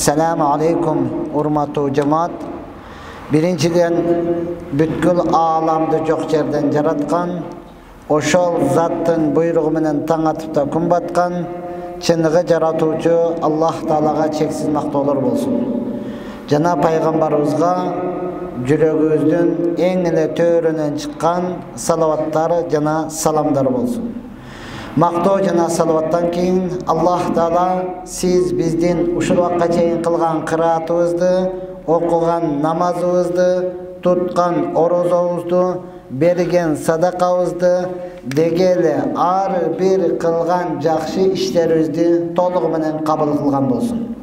Assalamu alaikum urmatu cemaat. Birinciden bütkül alamdı çok yerden jaratkan, oşol zattın buyruğu menen taң atıp da kun batkan, çыныгы жаратуучу Allah Taalaga çeksiz mактоолор bolsun. Жана пайгамбарыбызга жүрөгүбүздүн эң эле төрүнөн чыккан салаваттар жана саламдар болsun. Мактоо жана салаваттан кийин Allah Taala siz биздин ушул убакка чейин кылган кыраатыбызды, окуган намазыбызды, туткан орозобузду, берген садакабызды, дегеле ар бир кылган жакшы иштерибизди толугу менен кабыл кылган болсун.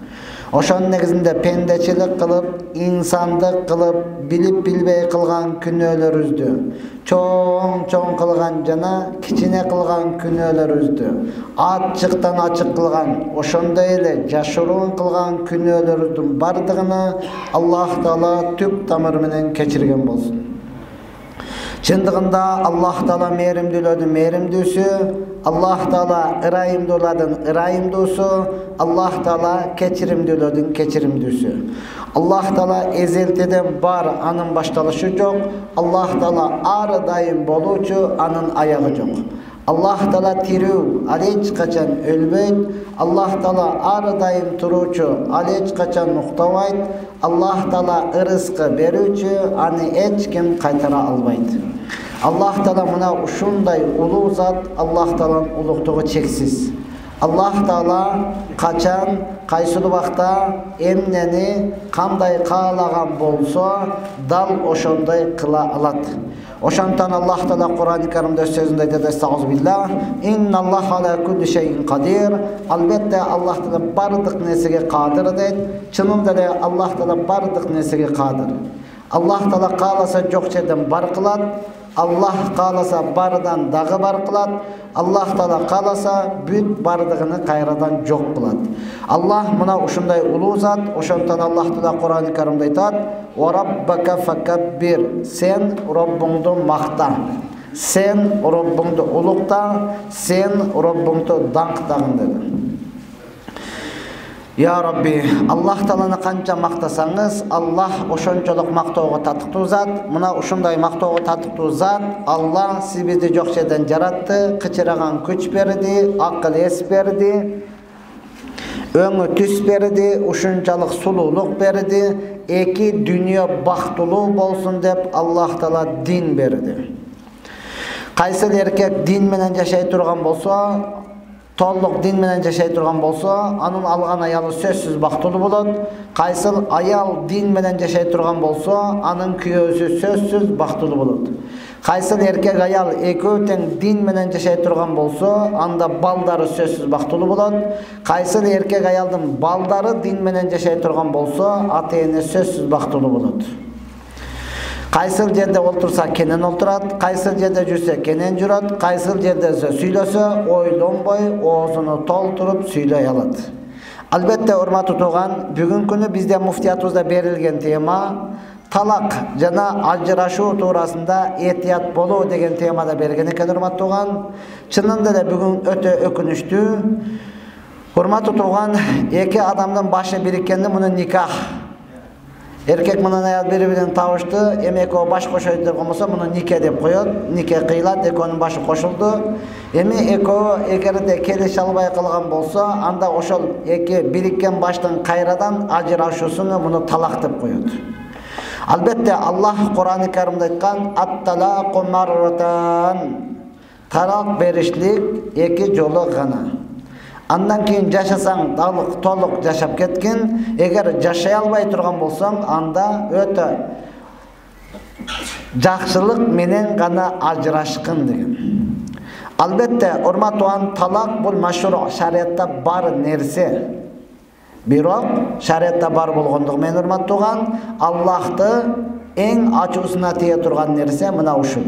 Ошонун негизинде пендечилик кылып, инсандык кылып, билип билбей кылган күнөөлөрүбүздү, чоң кылган жана кичине кылган күнөөлөрүбүздү, ачыктан ачык кылган, ошондой эле жашыруун кылган күнөөлөрүбүздүн бардыгына Allah Taala түп тамыры менен кечирген болсун. Чындыгында Allah Taala мээримдүүлөрдүн мээримдүүсү, Allah Taala ырайымдуулардын ырайымдуусу, Allah Taala кечиримдүүлөрдүн кечиримдүүсү. Allah Taala эзелтеден бар, анын башталышы жок. Allah Taala ар дайым болуучу, анын аягы жок. Allah Taala тирүү, ал эч качан өлбөйт. Allah Taala ар дайым туруучу, ал эч качан уктабайт. Allah Taala ырыскы берүүчү, аны эч ким кайтара албайт. Allah Taala мына ушундай улуу зат, Allah Taаланын улуктугу чексиз. Allah Taala качан, кайсыл убакта эмнени кандай каалаган болсо, дал ошондой кыла алат. Ошондон Allah Taala Кур'ан-ы Каримде сөзүндө айтат: "Астагфируллах, инналлаха ала кулли шейин кадир." Албетте Allah Taala бардык нерсеге кадыр дейт. Чынында эле Allah Taala бардык нерсеге кадыр. Allah Taala кааласа жок жерден бар кылат. Allah кааласа бардан дагы бар кылат. Allah Taala кааласа бүт бардыгыны кайрадан жок кылат. Allah мына ушундай улуу зат, ошондон Allah Taala Кур'ан-ы Каримде айтат: "Ва раббака факаббир." Сен Роббуңду макта. Сен Роббуңду улукта, сен Роббуңду даңктагын деди. Ya Rabbi, Allah Taalаны канча мактасаңыз, Allah ошончолук мактоого татыктуу зат. Мына ушундай мактоого татыктуу зат, Allah сиз бизди жок жерден жаратты, кычыраган күч берди, акыл эс берди, өңү түс берди, ушунчалык сулуулук берди, эки дүйнө бактылуу болсун деп Allah Taala дин берди. Кайсы эркек дин менен жашай турган болсо, толук дин менен жашай турган болсо, анын алган аялы сөзсүз бактылуу болот. Кайсыл аял дин менен жашай турган болсо, анын күйөөсү сөзсүз бактылуу болот. Кайсыл эркек аял экөө тең дин менен жашай турган болсо, анда балдары сөзсүз бактылуу болот. Кайсыл эркек аялдын балдары дин менен жашай турган болсо, ата-эне сөзсүз бактылуу болот. Кайсыл жерде олтурса кенен олтурат, кайсыл жерде жүрсө кенен жүрөт, кайсыл жерде сүйлөсө ойлонбой, оозуну толтуруп сүйлөй алат. Албетте, урматтуу тууган, бүгүнкү күнү бизде муфтиятыбызда берилген тема талак жана ажырашуу туурасында этият болуу деген темада берген экен, урматтуу тууган. Чынында эле бүгүн өтө өкүнүчтүү. Урматтуу тууган, эки адамдын башы бириккенде муну никах. Эркек менен аял бири-бирин табышты, эми экөө баш кошойт деп болсо, муну нике деп коет. Нике кыйлат, экөөнүн башы кошулду. Эми экөө эгерде келише албай калган болсо, анда ошол эки бириккен баштын кайрадан ажырашуусуну муну талак деп коет. Албетте, Allah Кур'ан-ы Каримде айткан: "Ат-талаку марратан." Талак беришлик эки жолу гана. Андан кийин жашасаң толук жашап кеткин, эгер жашай албай турган болсоң, анда өтө жакшылык менен гана ажырашкын деген. Албетте, урматтуу, талак бул машрур, шариатта бар нерсе. Бирок шариатта бар болгондугу менен, урматтуу, Аллахты эң ачуусуна тие турган нерсе мына ушул.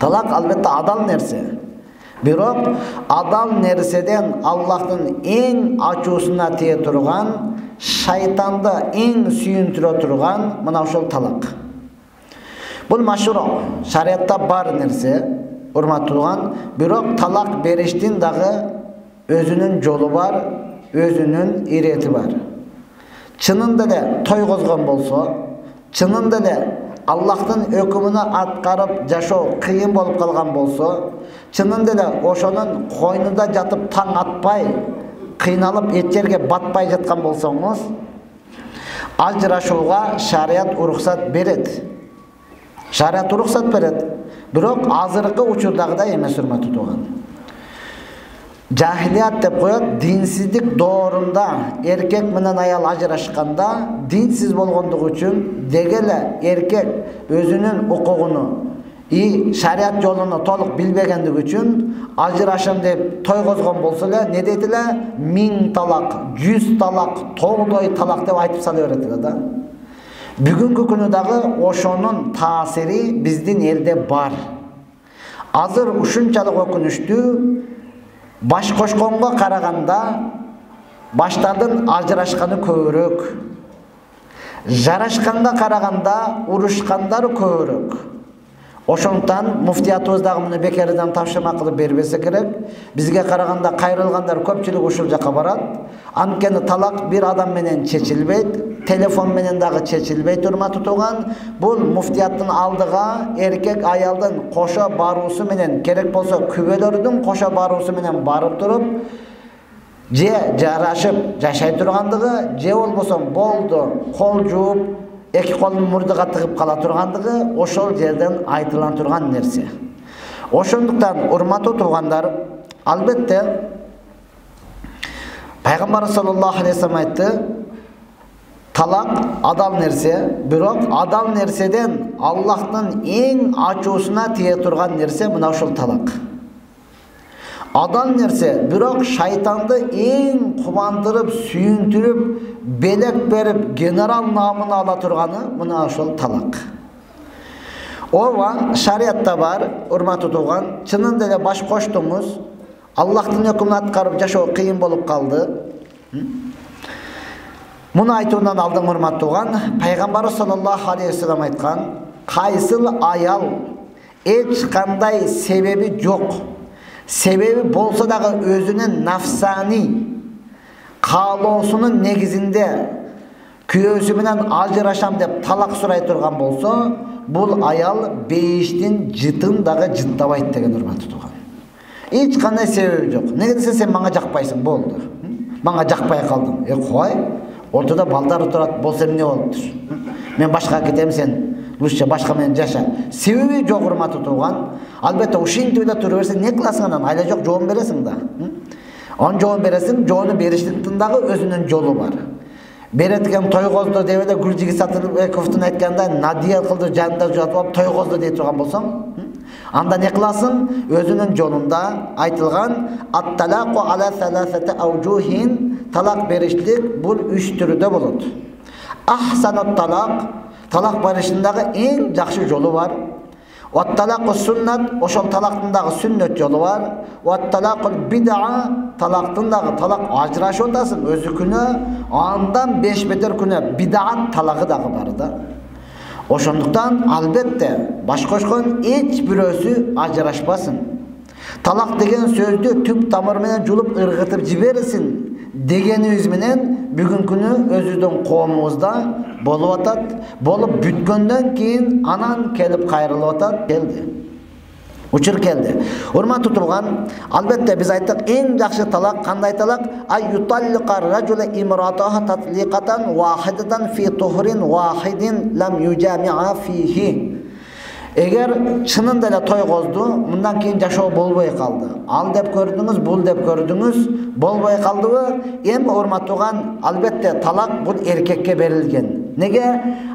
Талак албетте адал нерсе. Бирок адал нерседен Аллахтын эң ачуусуна тие турган, шайтанды эң сүйүндүрө турган мына ушул талак. Бул машрур, шариатта бар нерсе, урматтуу, бирок талак бериштин дагы өзүнүн жолу бар, өзүнүн ирети бар. чынында эле тойгозгон болсо, чынында эле Аллахтын өкүмүнө аткарып жашоо кыйын болуп калган болсо, чынында эле ошонун койнунда жатып таң атпай, кыйналып эч жерге батпай жаткан болсоңуз, ажырашууга шарият уруксат берет. Шарият уруксат берет. Бирок азыркы учурдагыдай эмес, урматтуу тууган. Жахилият деп коет, динсиздик доорунда эркек менен аял ажырашканда, динсиз болгондугу үчүн дегеле эркек өзүнүн укугуну шарият жолуну толук билбегендиги үчүн ажырашам деп тойгозгон болсо эле, не дейт эле? 1000 талак, 100 талак, 9 талак деп айтып сала берет эле да. Бүгүнкү күнү дагы ошонун таасири биздин элде бар. Азыр ушунчалык өкүнүчтүү, баш кошконго караганда баштардын ажырашканы көбүрөөк. Жарашканга караганда урушкандар көбүрөөк. Ошондуктан муфтиятыбыз дагы муну бекерден тапшырма кылып бербесе керек. Бизге караганда кайрылгандар көпчүлүк ушул жака барат. Анткени талак бир адам менен чечилбейт, телефон менен дагы чечилбейт, урматтуу тууган. Бул муфтияттын алдыга эркек аялдын кошо баруусу менен, керек болсо күбөлөрдүн кошо баруусу менен барып туруп, же жарашып жашай тургандыгы, же болбосо болду, кол жууп, эки колун мурдуга тыгып кала тургандыгы ошол жерден айтылан турган нерсе. Ошондуктан урматтуу туугандар, албетте Пайгамбар саллаллаху алейхи ва саллям айтты, талак адал нерсе, бирок адал нерседен Аллахтын эң ачуусуна тие турган нерсе мына ушул талак. Адал нерсе, бирок шайтанды эң кубандырып, сүйүндүрүп, белек берип, генерал намын ала турганы мына ошол талак. Ооба, шариятта бар, урматтуу тууган, чынында эле баш коштуңуз, Аллахтын өкүмүн аткарып жашоо кыйын болуп калды. Муну айтуудан алдын, урматтуу тууган, Пайгамбар саллаллаху алейхи ва саллям айткан, кайсыл аял эч кандай себеби жок, себеби болсо дагы өзүнүн нафсани каалоосунун негизинде күйөөсү менен ажырашам деп талак сурай турган болсо, бул аял бейиштин жытын дагы жыттабайт деген, урматтуу тууган. Эч кандай себеби жок. Неге десе, сен мага жакпайсың, болду. Мага жакпай калдың. Кой, ортодо балдар турат, болсо эмне болуптур? Мен башка кетем, сен лучше башка менен жаша. Себеби жок, урматтуу тууган. Албетте ушинтип эле тура берсең, не кыласың анан? Айла жок, жоон бересиң да. Он жоон бересиң, жоону бериштин дагы өзүнүн жолу бар. Береткен тойгозду деп эле Гүлжиги Сатырбековдун айткандай, Надия кылды жанында жатып алып тойгозду дей турган болсоң, анда не кыласың? Өзүнүн жолунда айтылган ат-талaqu ala salasati awjuhin, талак бериштик бул 3 түрүдө болот. Ахсанут талак, талак беришиндагы эң жакшы жолу бар. Ват-талaqu суннат, ошол талактын дагы сүннөт жолу бар. Ват-талaqu бид'a, талактын дагы талак ажырашып атасың, өзү күнөө, андан 5 бетер күнөө бид'ат талагы дагы бар да. Ошондуктан албетте баш кошкон эч бирөөсү ажырашпасын. Талак деген сөздү түп тамыр менен жулуп ыргытып жиберсин дегенибиз менен бүгүн күнү өзүбүздүн коомубузда болуп атат. Болуп бүткөндөн кийин анан келип кайрылып атат, келди. Учур келди. Урматтуу тууган, албетте биз айттык, эң жакшы талак кандай талак? Аюталлиқа ражула имратаха татлиқатан вахидатан фи тухрин вахидин лам южами'a фихи. Эгер чынында эле тойгозду, мындан кийин жашоо болбой калды. Ал деп көрдүңүз, бул деп көрдүңүз, болбой калдыбы? Эми урматтуу тууган, албетте талак бул эркекке берилген. Неге?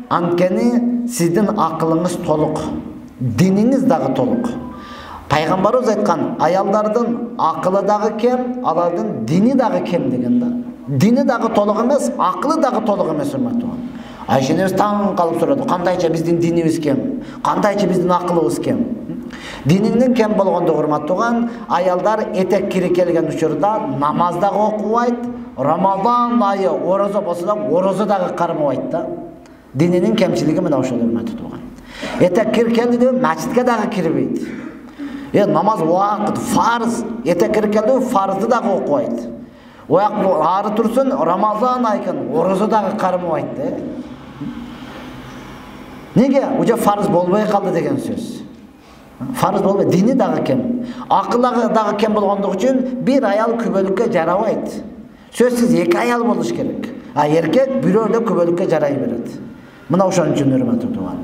Анткени сиздин акылыңыз толук, диниңиз дагы толук. Пайгамбарыбыз айткан, аялдардын акылы дагы кем, алардын дини дагы кем деген да. Дини дагы толук эмес, акылы дагы толук эмес, урматтуу. Айшенебиз таң калып сурады, кандайча биздин динибиз кем, кандайча биздин акылыбыз кем. Диниңдин кем болгондугу, урматтуу, аялдар этек кири келген учурда намаз дагы окубайт, Рамазан айы орозо болсо да орозо дагы кармабайт да. Дининин кемчилиги мына ошол, урматтуу. Этек кири келди деп мачитке дагы кирбейт. Намаз вакыт, фарз, этек кири келди, фарзды дагы окубайт. Ояк ары турсун, Рамазан айкын, орозо дагы кармабайт да. Неге? Уже фарыз болбой калды деген сөз. Фарыз болбой, дини дагы кем. Акылы дагы кем болгондук үчүн бир аял күбөлүккө жарабайт. Сөзсүз 2 аял болуш керек. А эркек бирөө эле күбөлүккө жарай берет. Мына ошон үчүн урматтуу туган.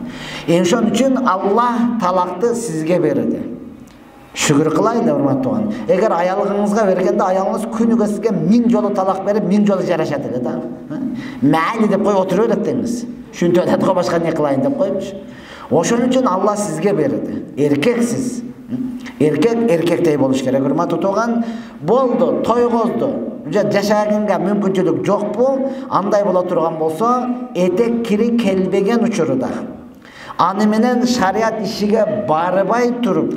Ошон үчүн Аллах талакты сизге берди. Шүгүр кылайлы урматтуу туган. Эгер аялыңызга бергенде аялыңыз күнүгө сизге 1000 жолу талак берип 1000 жолу жарашат эле да. Мээли деп кой отура берет деңиз. Шүнтө элет го башка не кылайын деп койчу. Ошон үчүн Алла сизге берди. Эркексиз. Эркек эркектей болуш керек урматтуу туган. Болду, тойгозду. Жашаганга мүмкүнчүлүк жокпу? Андай боло турган болсо, этек кири келбеген учурда. Аны менен шариат ишиге барбай туруп,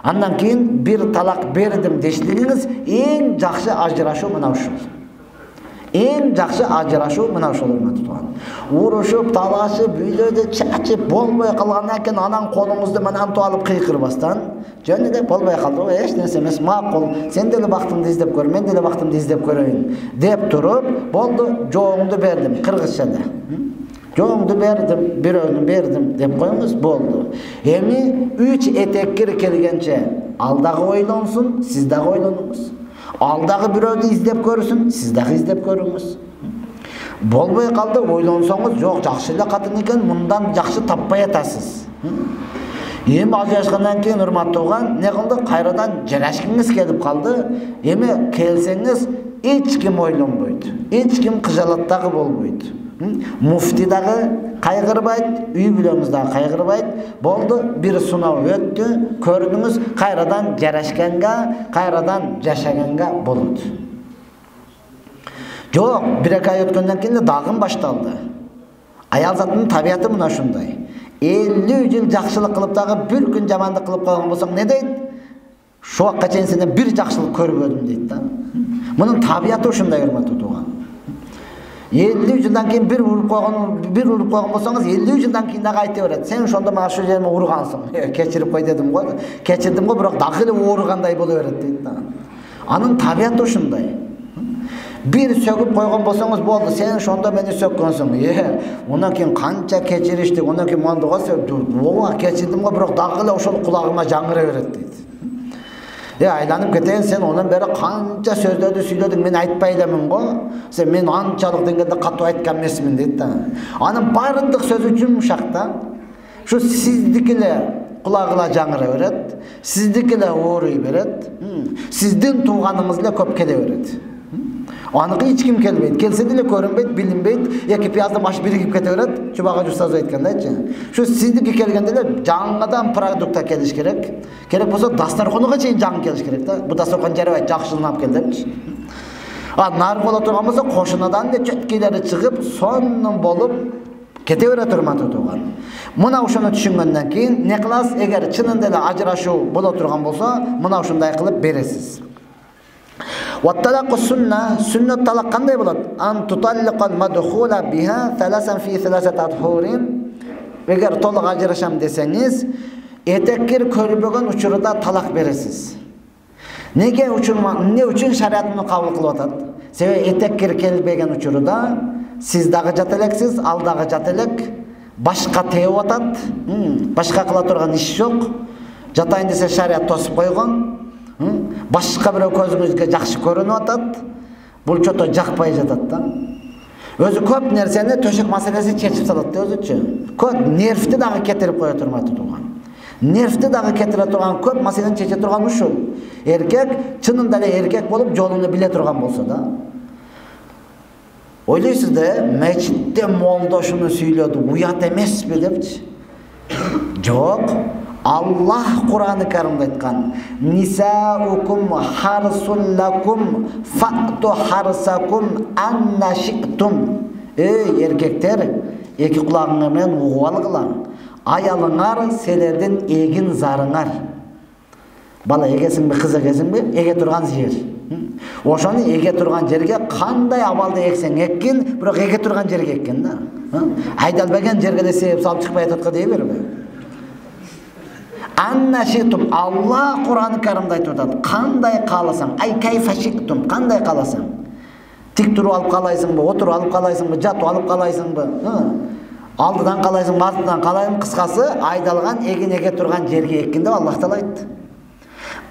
андан кийин бир талак бердим дештигиңиз эң жакшы ажырашуу мына ушул. Эң жакшы ажырашуу мына ушул урматтуу туган. Урушуп, талашып, үйлөрдө чачып болбой калгандан кийин анан колуңузду менен алып кыйкырбастан, жөн эле болбой калды, эч нерсе эмес, макул, сен деле бактыңды издеп көр, мен деле бактымды издеп көрөйүн деп туруп, болду, жооңду бердим, кыргызча эле. Жооңду бердим, бирөөнү бердим деп коюңуз, болду. Эми 3 этеккир келгенче ал дагы ойлонсун, сиз дагы ойлонуңуз. Ал дагы бирөөдү издеп көрсүн, сиз дагы издеп көрүңүз. Болбой калды, ойлонсоңуз, жок, жакшы эле катын экен, мындан жакшы таппай атасыз. Эми ажырашкандан кийин урматтуу туган, не кылды? Кайрадан жарашкыңыз келип калды. Эми келсеңиз, эч ким ойлонбойт. Эч ким кыжалат дагы болбойт. Муфти дагы кайгырбайт, үй бүлөңүз дагы кайгырбайт. Болду, бир сыноо өттү, көрдүңүз, кайрадан жарашканга, кайрадан жашаганга болот. Жок, 1-2 ай өткөндөн кийин дагы башталды. Аял затынын табияты мына ушундай. 50 жыл жакшылык кылып дагы бир күн жамандык кылып калган болсоң, не дейт? Şu вакытка чейин сенден бир жакшылык көрбөдүм дейт да. Мунун табияты ушундай урматтуу туган. 50 жылдан кийин бир уруп койгон болсоңуз, 50 жылдан кийин дагы айта берет. Сен ошондо мага ошол жериме ургансың. Кечирип кой дедим го. Кечирдим го, бирок дагы эле ооругандай боло берет дейт да. Анын табияты ушундай. Bir söküp koygan bolsanız boldu. Sen şonda meni sökkönsүң. Ondan keyin kança keçiriştik. Ondan keyin mandığa söktüm. Oğa keçirdim go, bирок дагы эле ошол кулагыма жаңыра берет дейт. Айланып кетейин, сен ондан бери канча сөздөрдү сүйлөдүң, мен айтпай элемин го. Сен мен анчалык деңгээлде катуу айткан эмесмин дейт да. Анын баардык сөзү жумшак да. Şu sizdiki эле кулагыла жаңыра берет. Sizdiki эле ооруй берет. Сиздин тууганыңыз эле көп келе берет. Аныкы эч ким келбейт. Келсе деле көрүнбөйт, билинбейт. Эки пиязды маш биригип кете берет. Чубага жустазы айткандайчы. Şu сиздики келгенде эле жаңыдан продукта келиш керек. Керек болсо дастарханга чейин жаңы келиш керек да. Бу дастархан жарабайт, жакшылап кел депчи. Нар боло турган болсо кошунадан да чөткейлери чыгып, сонун болуп кете берет урматтуу туган. Мына ошону түшүнгөндөн кийин не кыласыз? Эгер чынында эле ажырашуу боло турган болсо, мына ушундай кылып бересиз. Ватталаку сунна, сүннөт талак кандай болот? Ан туталликал мадхула биха таласан фи таласат адхурин. Эгер толук ажырашам десеңиз, этеккир көрбөгөн учурда талак бересиз. Не үчүн шариат муну кабыл кылып атат? Себеби этеккир келбеген учурда сиз дагы жат элексиз, ал дагы жат элек, башка тееп атат, башка кыла турган иш жок. Жатайын десе шариат тосуп койгон. Башка бирөө көзүңүзгө жакшы көрүнүп атат. Бул чото жакпай жатат да. Өзү көп нерсени төшөк маселеси чечип салат да өзүчү. Көп нервти дагы кетирип коё турматтуу туган. Нервти дагы кетире турган, көп маселени чече турган ушул. Эркек чынында эле эркек болуп жолуну биле турган болсо да. Ойлойсуз да, мечитте молдо ушуну сүйлөдү, уят эмеспи депчи. Жок. Allah Kur'an-ı Kerim'de aytkan Nisa'ukum harsun lakum fa'tu harsakum anna shi'tum. Ey erkekler, eki kulağına men uğal kılan. Ayalыңар селерден егин зарыңар. Бала егесиң бе, кыз егесиң бе, еге турган жер. Ошону еге турган жерге кандай абалда эксең эккин, бирок еге турган жерге эккен да. Айдалбеген жерге де себеп салып чыкпай атат дей бербе. Анна шитум, Алла Кур'ан-ы Каримде айтып атат, кандай кааласаң, ай кайфа шиктум, кандай кааласаң. Тик туруп алып калайсыңбы, отуруп алып калайсыңбы, жатып алып калайсыңбы? Алдыдан калайсыңбы, артынан калайсың? Кыскасы, айдалган эгин эге турган жерге эккин деп Аллах Таала айтты.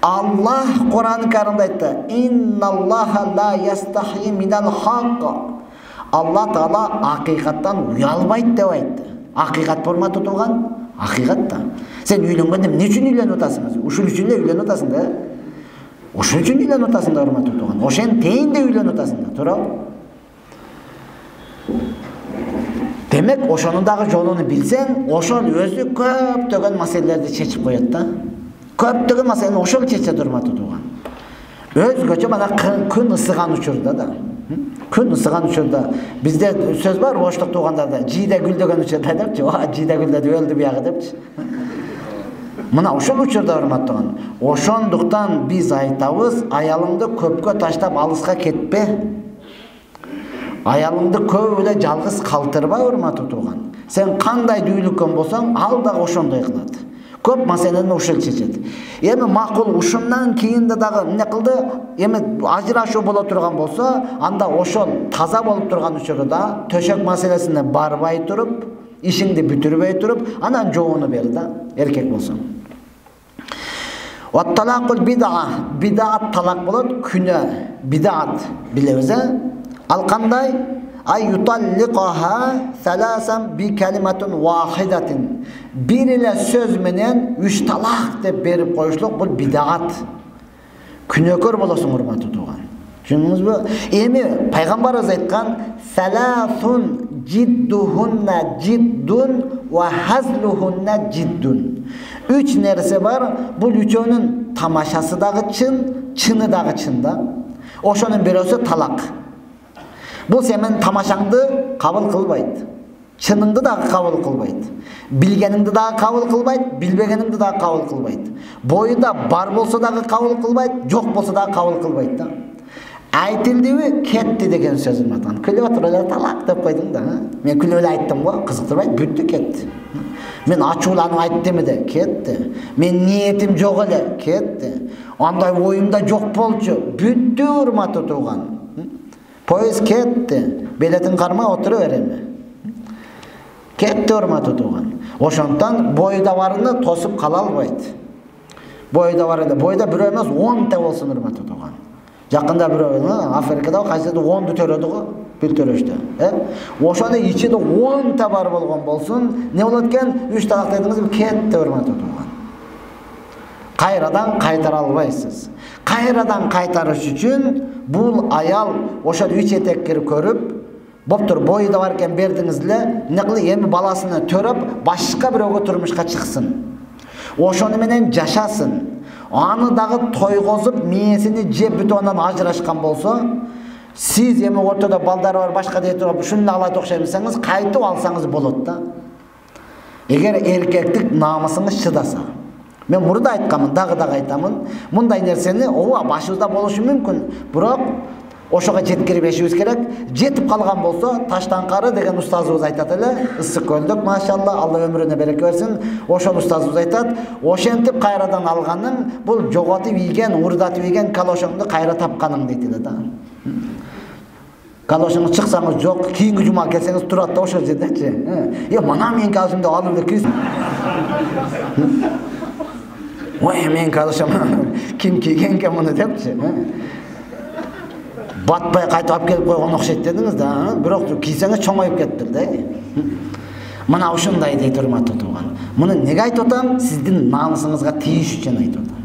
Аллах Кур'ан-ы Каримде айтты: "Инналлаха ла ястахи минал хак." Аллах Таала акыйкаттан уялбайт деп айтты. Акыйкат форматы турган, акыйкатта. Сен үйлөнгөндө эмне үчүн үйлөнүп атасың? Ушул үчүн эле үйлөнүп атасың да. Ошон үчүн үйлөнүп атасың да, урматтуу турган. Ошен тейин де үйлөнүп атасың да, туурабы? Демек, ошонун дагы жолуну билсең, ошол өзү көптөгөн маселелерди чечип коет да. Көптөгөн маселени ошол чечет, урматтуу турган. Өзгөчө мана күн ысыган учурда да. Күн ысыган учурда бизде сөз бар, оштук туугандарда, жийде гүлдөгөн учурда депчи, жийде гүлдөдү, өлдү биягы депчи. Мына ошол учурда, урматтуу турган. Ошондуктан биз айтабыз, аялыңды көпкө таштап алыска кетпе. Аялыңды көп эле жалгыз калтырба, урматтуу турган. Сен кандай дүүлүккөн болсоң, ал дагы ошондой кылат. Көп маселени ошол чечет. Эми макул ушундан кийин дагы эмне кылды? Эми ажырашуу боло турган болсо, анда ошол таза болуп турган учурда төшөк маселесине барбай туруп, ишиңди бүтүрбөй туруп, анан жообуну бер да, эркек болсоң. Ватталакул бидаа, бидаат талак болот, күнөө, бидаат билебиз, ал кандай? Ай юталликаха саласан би калиматун вахидатин. Бир эле сөз менен 3 талак деп берип коюшлук, бул бидаат. Күнөөкөр болосуң, урматтуу турган. Түшүндүңүзбү? Эми пайгамбарыбыз айткан: "Саласун жиддухунна жиддун ва хазлухунна жиддун." 3 нерсе бар, бул үчөөнүн тамашасы дагы чын, чыны дагы чын да. Ошонун бирөөсү талак. Бул сенин тамашаңды кабыл кылбайт. Чыныңды дагы кабыл кылбайт. Билгениңди дагы кабыл кылбайт, билбегениңди дагы кабыл кылбайт. Боюда бар болсо дагы кабыл кылбайт, жок болсо дагы кабыл кылбайт да. Айтылдыбы, кетти деген сөзүм батан. Күлүп отуруп эле талак деп койдуң да. Мен күлүп эле айттым го, кызыктырбайт, бүттү, кетти. Мен ачууланып айттым да, кетти. Мен ниетим жок эле, кетти. Андай оюмда жок болчу, бүттү, урматтуу турган. Поезд кетти, билетин кармай отура береми. Кетти, урматтуу турган. Ошондон бойда барыны тосуп кала албайт. Бойда бар эле, бойда бирөө эмес 10 та болсун, урматтуу турган. Жакында бирөө Африкада кайсыды 10ду төрөдү го, бир төрөштө. Ошону ичинде 10 та бар болгон болсун, не болот экен? 3 талак дедиңиз, кетти, урматтуу турган. Кайрадан кайтара албайсыз. Кайрадан кайтарыш үчүн бул аял ошол 3 этекти көрүп, боптур, бойда бар экен бердиңиз эле, эмне кылып эми баласыны төрөп, башка бирөөгө турмушка чыксын. Ошону менен жашасын. Аны дагы тойгозуп, мээсини жеп бүтүп анан ажырашкан болсо, сиз эми ортодо балдары бар, башка дей туруп, ушуну алат окшоймусаңыз, кайтып алсаңыз болот да. Эгер эркектик намысыңыз чыдаса. Мен мурда айтканмын, дагы айтамын. Мындай нерсени ооба башыбызда болушу мүмкүн, бирок ошого жеткирбешибиз керек. Жетип калган болсо, таштанкары деген устазыбыз айтат эле, ысык көлдүк, машалла, Алла өмүрүнө береке берсин. Ошол устазыбыз айтат, ошентип кайрадан алганың, бул жоготуп ийген, урдатып ийген калошоңду кайра тапканың дейт эле да. Калошоңуз чыксаңыз жок, кийинки жума келсеңиз турат да ошол жердечи. Мана менин калошумду алып эле кирип. Ой, мен калошом ким кийген экен муну депчи. Батпай кайтып алып келип койгон окшойт дедиңиз да, бирок кийсеңиз чоңоюп кеттир да. Мына ушундай дейт, урматтуу турган. Муну неге айтып атам? Сиздин намысыңызга тийиш үчүн айтып атам.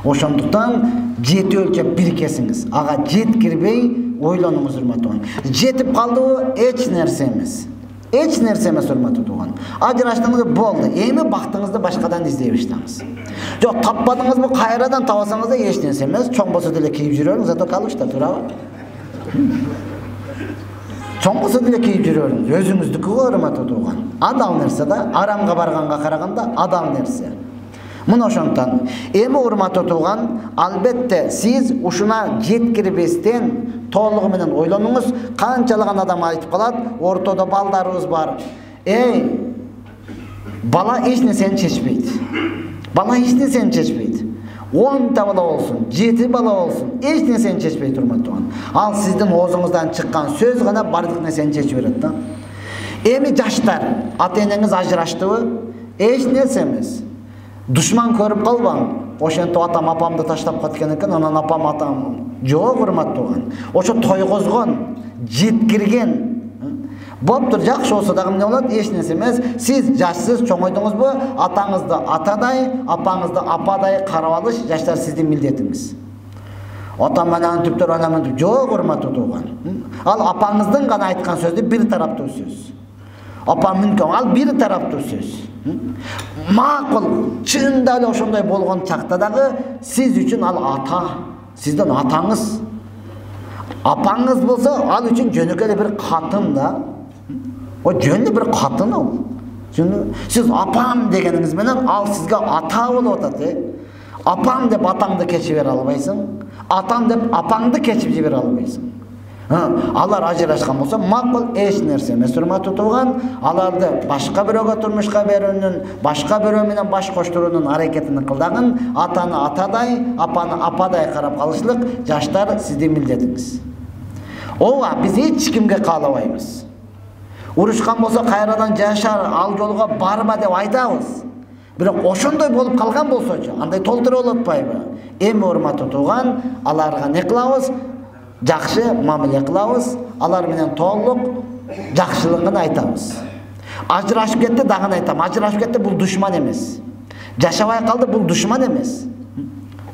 Ошондуктан жети өлчөп биркесиңиз. Ага жеткирбей ойлонуңуз, урматтуу турган. Жетип калдыбы, эч нерсе эмес. Эч нерсе эмес, урматтуу турган. Ажыраштыңыз болду. Эми бактыңызды башкадан издей баштаңыз. Жок, таппадыңызбы, кайрадан табасаңыз да эч нерсе эмес. Чоң болсо деле кийип жүрөңүз, зато калышта турабы? Чоң болсо деле кийип жүрөңүз. Өзүңүздүкү го, урматтуу турган. Адал нерсе да, арамга барганга караганда адал нерсе. Мына ошондон эми, урматтуу турган, албетте сиз ушуна жеткирбестен толугу менен ойлонуңуз. Канчалаган адам айтып калат, ортодо балдарыбыз бар. Бала эч нерсени чечпейт. Бала эч нерсени чечпейт. 10 бала болсын, 7 бала болсын, эч нерсени чечпей турмат туган. Ал сиздин оозуңуздан чыккан сөз гана бардык нерсени чечип берет да. Эми жаштар, ата-энеңиз ажыраштыбы? Эч нерсе эмес. Душман көрүп калбаң. Ошентип атам апамды таштап кеткен экен, анан апам атам жок урмат туган. Ошо тойгозгон, жеткирген Боптур, жакшы болсо дагы эмне болот? Эч нерсе эмес. Сиз жашсыз чоңойдуңузбу? Атаңызды атадай, апаңызды ападай карап алыш жаштар сиздин милдетиңиз. Атам менен түптөр анамын деп жок урматтуу туган. Ал апаңыздын гана айткан сөздү бир тараптуу сөз. Апам мүмкүн, ал бир тараптуу сөз. Макул, чында эле ошондой болгон чакта дагы сиз үчүн ал ата, сиздин атаңыз. Апаңыз болсо, ал үчүн жөнөкөй эле бир катын да. О жөнлü bir kатын ол. Siz apam degeniңiz менен ал сизге ата болуп атат. Апам деп атаңды кечип бере албайсың. Атам деп апаңды кечип жибере албайсың. Алар ажырашкан болсо, макул эч нерсе эмес урматтуу туган. Аларды башка бирөөгө турмушка берүүнүн, башка бирөө менен баш коштуруунун аракетин кылдагын, атаны атадай, апаны ападай карап калышлык жаштар сиздин милдетиңиз. Ооба, биз эч кимге каалабайбыз. Урушкан болсо кайрадан жашар, ал жолго барма деп айтабыз. Бирок ошондой болуп калган болсочу, андай толтура болуп атпайбы? Эми урматтуу туган, аларга не кылабыз? Жакшы мамиле кылабыз, алар менен толук жакшылыгын айтабыз. Ажырашып кетти, дагы айтам, ажырашып кетти, бул душман эмес. Жашабай калды, бул душман эмес.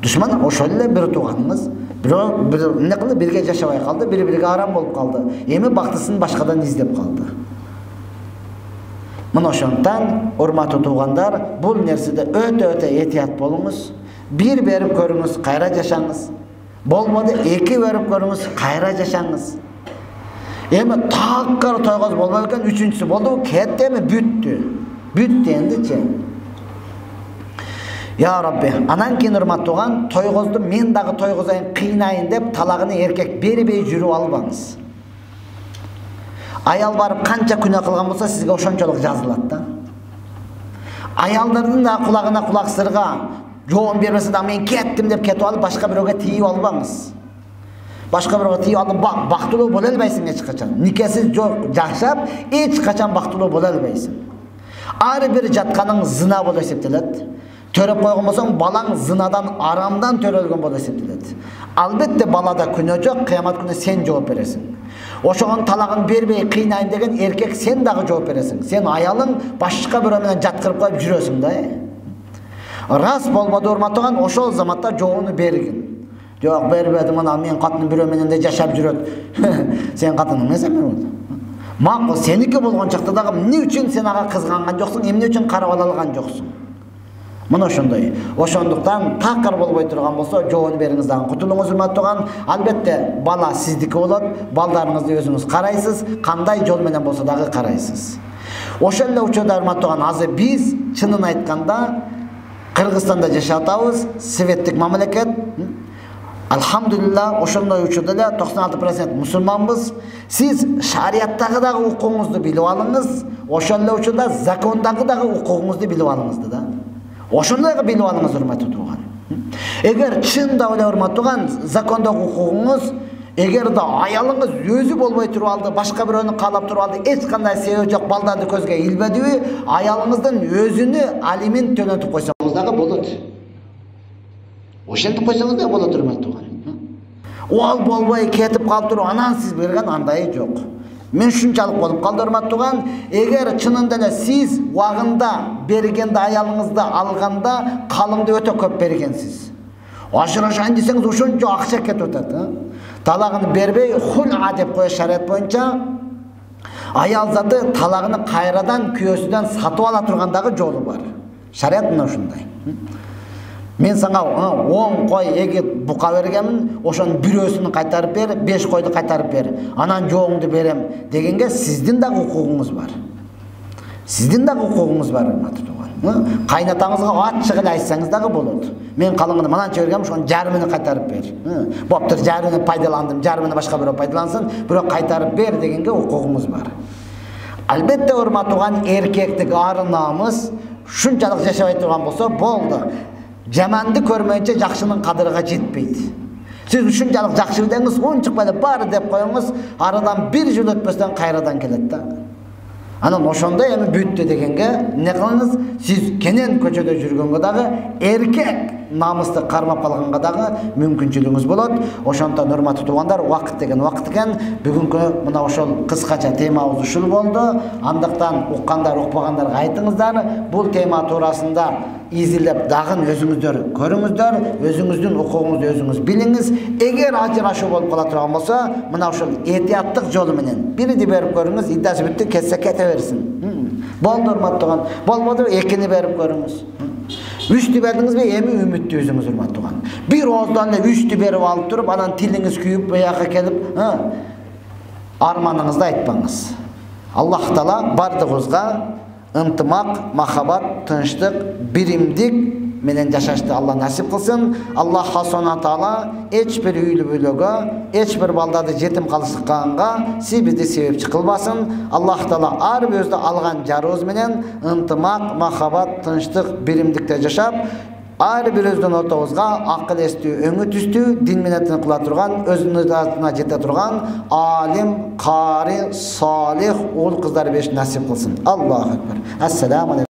Душман ошол эле бир тууганыңыз, бир эмне кылды, бирге жашабай калды, бири-бириге арам болуп калды. Эми бактысын башкадан издеп калды. Мына ошондон, урматтуу туугандар, бул нерседе өтө этият болуңуз. Бир берип көрүңүз, кайра жашаңыз. Болмоду, эки берип көрүңүз, кайра жашаңыз. Эми такыр тойгоз болбой экен, үчүнчүсү болду, кетти, эми бүттү. Бүттү эндичи. Я Rabbi, анан кийин урматтууган, тойгозду мен дагы тойгозайын, кыйнайын деп талагын эркек бербей жүрүп албаңыз. Аял барып канча күнөө кылган болсо, сизге ошончолук жазылат да. Аялдардын да кулагына кулак сырга жоон бермесе да мен кеттим деп кетип алып, башка бирөөгө тийип албаңыз. Башка бирөөгө тийип алып бактылуу боло албайсың эч качан. Никесиз жашап, эч качан бактылуу боло албайсың. Ар бир жатканың зына болуп эсептелет. Төрөп койгон болсоң, балаң зынадан, арамдан төрөлгөн болуп эсептелет. Албетте балада күнөө жок, кыямат күнү сен жооп бересиң. Ошогон талагын бербей кыйнайын деген эркек сен дагы жооп бересиң. Сен аялың башка бирөө менен жаткырып коюп жүрөсүң да. Рас болбоду урматтууган, ошол заматта жообуну бергин. Жок, бербедим, анан мен катыным бирөө менен да жашап жүрөт. Сен катының эмес эми. Макул, сеники болгон чакта дагы эмне үчүн сен ага кызганган жоксуң, эмне үчүн карап алган жоксуң? Мына ошондой. Ошондуктан такыр болбой турган болсо, жообун бериңиз дагы кутулуңуз урматтууган. Албетте бала сиздики болот, балдарыңызды өзүңүз карайсыз, кандай жол менен болсо дагы карайсыз. Ошол эле учурда урматтууган, азыр биз чынын айтканда Кыргызстанда жашап атабыз, светтик мамлекет. Алхамдулилла, ошондой учурда эле 96% мусулманбыз. Сиз шарияттагы дагы укугуңузду билип алыңыз, ошол эле учурда закондагы дагы укугуңузду билип алыңыз да. Ошондой билип алыңыз, урматтуу туган. Эгер чында эле урматтууган закондогу укугуңуз, эгер да аялыңыз өзү болбой туруп алды, башка бирөөнү каалап туруп алды, эч кандай себеби жок, балдарды көзгө илбедиби, аялыңыздын өзүнө алимент төлөтүп койсоңуз дагы болот. Ошентип койсоңуз да болот, урматтууган. Ол болбой кетип калып туруп, анан сиз берген андайы жок. Мен шунчалык болуп калды, урматтууган, эгер чынында эле сиз убагында бергенде аялыңызды алганда калымды өтө көп бергенсиз. Ажырашайын десеңиз ошончо акча кетип атат. Талагын бербей хула деп коюш шарият боюнча аял заты талагын кайрадан күйөөсүнөн сатып ала тургандагы жолу бар. Шарият мына ушундай. Мен сага 10 кой эгет бука бергенмин, ошонун бирөөсүн кайтарып бер, 5 койду кайтарып бер. Анан жоогуңду берем дегенге сиздин дагы укугуңуз бар. Сиздин дагы укугуңуз бар, урматтуу туган. Кайнатаңызга ачык эле айтсаңыз дагы болот. Мен калыңын мананча бергем, ошонун жарымын кайтарып бер. Боптур, жарымын пайдаландым, жарымын башка бирөө пайдалансын, бирок кайтарып бер дегенге укугуңуз бар. Албетте, урматтуу туган, эркектик ар намыс шунчалык жашабай турган болсо болду. Жаманды көрмөйүнчө жакшынын кадырыга жетпейт. Siz ушунчалык жакшы деңиз, унчукпай бар деп коюңуз, арадан 1 жыл өтпөстөн кайрадан келет да. Анан ошондо эми бүттү дегенге не кылыңыз? Сиз кенен көчөдө жүргөнгө дагы эркек намысты кармап калганга дагы мүмкүнчүлүгүңүз болот. Ошондон урматтуу туугандар, убакыт деген убакыт экен. Бүгүнкү мына ошол кыскача темабыз ушул болду. Андыктан уккандар, укпагандарга айтыңыздар. Бул тема туурасында изилдеп дагы өзүңүздөр көрүңүздөр, өзүңүздүн укугуңузду өзүңүз билиңиз. Эгер ажырашуу болуп кала турган болсо, мына ошол этияттык жолу менен бирди берип көрүңүз, иддасы бүттү, кетсе кете берсин. Болду урматтууган. Болбоду, экини берип көрүңүз. 3 бердиңизби, эми үмүттүү өзүңүз урматтууган. Bir ооздан эле 3 берип алып туруп, анан тилиңиз күйүп, буяка келип, арманыңызды айтпаңыз. Аллах Таала бардыгыбызга ынтымак, махаббат, тынчтык, биримдик менен жашашты Алла насип кылсын. Аллах Субхана Таала эч бир үйлүү бүлөгө, эч бир балдарды жетим калышканга сибизди себепчи кылбасын. Аллах Таала ар бирибизди алган жарыбыз менен ынтымак, махаббат, тынчтык, биримдикте жашап, ар бирибиздин отобузга акыл эстүү, өңү түстүү, дин менен кыла турган, өзүнүн атына жете турган алим, кари, салих ул кыздар беришин насип кылсын. Аллаху акбар. Ассаламу алейкум.